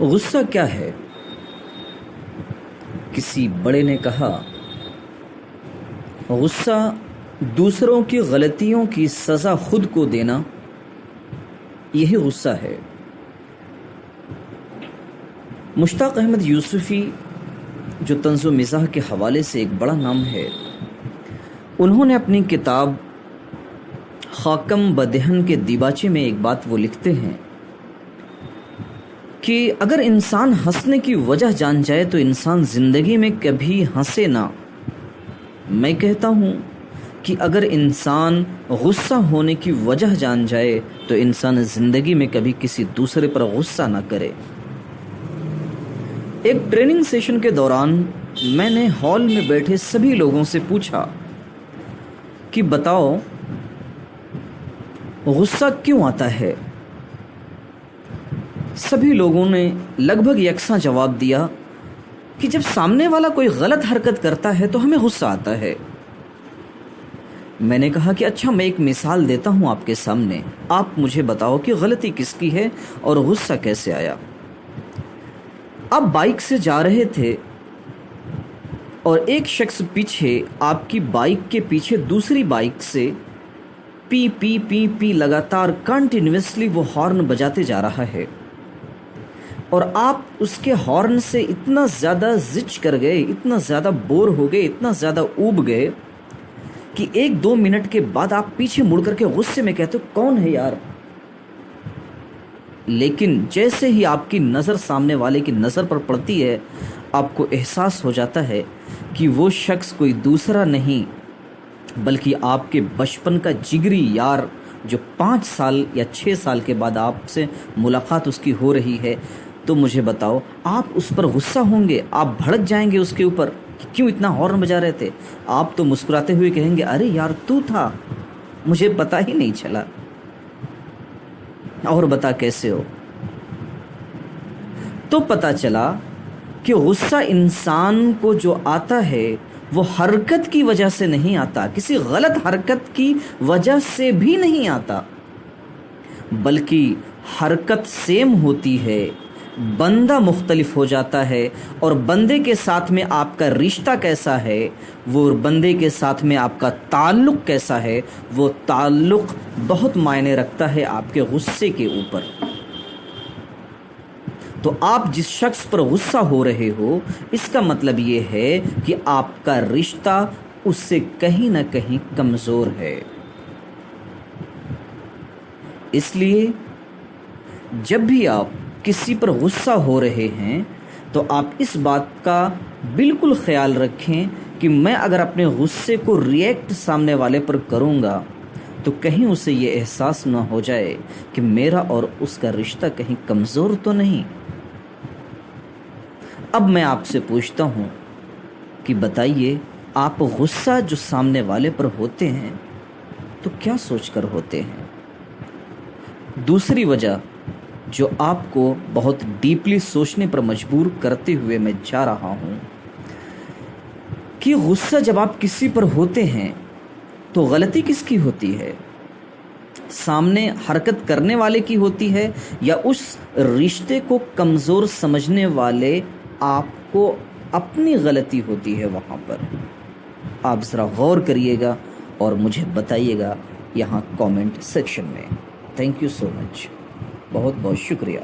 غصہ کیا ہے؟ کسی بڑے نے کہا، غصہ دوسروں کی غلطیوں کی سزا خود کو دینا، یہی غصہ ہے۔ مشتاق احمد یوسفی جو طنز و مزاح کے حوالے سے ایک بڑا نام ہے، انہوں نے اپنی کتاب خاکم بدہن کے دیباچے میں ایک بات وہ لکھتے ہیں کہ اگر انسان ہنسنے کی وجہ جان جائے تو انسان زندگی میں کبھی ہنسے نہ۔ میں کہتا ہوں کہ اگر انسان غصہ ہونے کی وجہ جان جائے تو انسان زندگی میں کبھی کسی دوسرے پر غصہ نہ کرے۔ ایک ٹریننگ سیشن کے دوران میں نے ہال میں بیٹھے سبھی لوگوں سے پوچھا کہ بتاؤ غصہ کیوں آتا ہے؟ سبھی لوگوں نے لگ بھگ یکساں جواب دیا کہ جب سامنے والا کوئی غلط حرکت کرتا ہے تو ہمیں غصہ آتا ہے۔ میں نے کہا کہ اچھا، میں ایک مثال دیتا ہوں آپ کے سامنے، آپ مجھے بتاؤ کہ غلطی کس کی ہے اور غصہ کیسے آیا۔ آپ بائک سے جا رہے تھے اور ایک شخص پیچھے آپ کی بائک کے پیچھے دوسری بائک سے پی پی پی پی لگاتار کنٹینیوسلی وہ ہارن بجاتے جا رہا ہے، اور آپ اس کے ہارن سے اتنا زیادہ زچ کر گئے، اتنا زیادہ بور ہو گئے، اتنا زیادہ اوب گئے کہ 1-2 منٹ کے بعد آپ پیچھے مڑ کر کے غصے میں کہتے ہو کون ہے یار؟ لیکن جیسے ہی آپ کی نظر سامنے والے کی نظر پر پڑتی ہے، آپ کو احساس ہو جاتا ہے کہ وہ شخص کوئی دوسرا نہیں بلکہ آپ کے بچپن کا جگری یار، جو 5 سال یا 6 سال کے بعد آپ سے ملاقات اس کی ہو رہی ہے۔ تو مجھے بتاؤ، آپ اس پر غصہ ہوں گے؟ آپ بھڑک جائیں گے اس کے اوپر کہ کیوں اتنا ہارن بجا رہے تھے؟ آپ تو مسکراتے ہوئے کہیں گے ارے یار تو تھا، مجھے پتا ہی نہیں چلا، اور بتا کیسے ہو؟ تو پتا چلا کہ غصہ انسان کو جو آتا ہے وہ حرکت کی وجہ سے نہیں آتا، کسی غلط حرکت کی وجہ سے بھی نہیں آتا، بلکہ حرکت سیم ہوتی ہے، بندہ مختلف ہو جاتا ہے، اور بندے کے ساتھ میں آپ کا رشتہ کیسا ہے، وہ بندے کے ساتھ میں آپ کا تعلق کیسا ہے، وہ تعلق بہت معنی رکھتا ہے آپ کے غصے کے اوپر۔ تو آپ جس شخص پر غصہ ہو رہے ہو، اس کا مطلب یہ ہے کہ آپ کا رشتہ اس سے کہیں نہ کہیں کمزور ہے۔ اس لیے جب بھی آپ کسی پر غصہ ہو رہے ہیں تو آپ اس بات کا بالکل خیال رکھیں کہ میں اگر اپنے غصے کو ریئیکٹ سامنے والے پر کروں گا تو کہیں اسے یہ احساس نہ ہو جائے کہ میرا اور اس کا رشتہ کہیں کمزور تو نہیں۔ اب میں آپ سے پوچھتا ہوں کہ بتائیے، آپ غصہ جو سامنے والے پر ہوتے ہیں تو کیا سوچ کر ہوتے ہیں؟ دوسری وجہ جو آپ کو بہت ڈیپلی سوچنے پر مجبور کرتے ہوئے میں جا رہا ہوں کہ غصہ جب آپ کسی پر ہوتے ہیں تو غلطی کس کی ہوتی ہے؟ سامنے حرکت کرنے والے کی ہوتی ہے یا اس رشتے کو کمزور سمجھنے والے آپ کو اپنی غلطی ہوتی ہے؟ وہاں پر آپ ذرا غور کریے گا اور مجھے بتائیے گا یہاں کامنٹ سیکشن میں۔ تھینک یو سو مچ، بہت بہت شکریہ۔